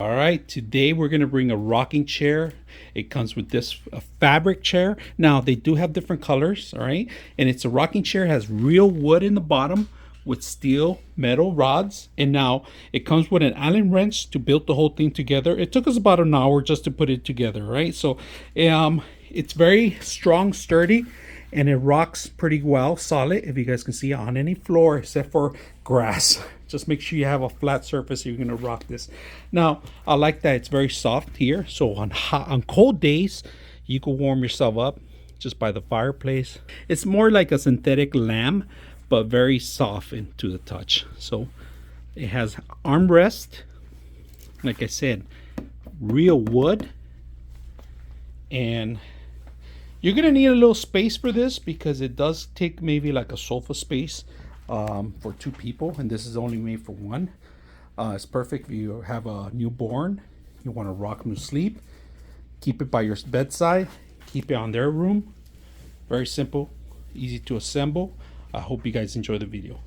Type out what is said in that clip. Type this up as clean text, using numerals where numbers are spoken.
All right, today we're gonna bring a rocking chair. It comes with this fabric chair. Now they do have different colors, all right? And it's a rocking chair, has real wood in the bottom with steel metal rods. And now it comes with an Allen wrench to build the whole thing together. It took us about an hour just to put it together, right? So it's very strong, sturdy, and it rocks pretty well, solid, if you guys can see, on any floor except for grass. Just make sure you have a flat surface if you're gonna rock this. Now, I like that it's very soft here, so on cold days, you can warm yourself up just by the fireplace. It's more like a synthetic lamb, but very soft into the touch. So it has armrest, like I said, real wood, and you're gonna need a little space for this because it does take maybe like a sofa space for 2 people, and this is only made for 1. It's perfect if you have a newborn, you want to rock them to sleep, keep it by your bedside, keep it on their room. Very simple, easy to assemble. I hope you guys enjoy the video.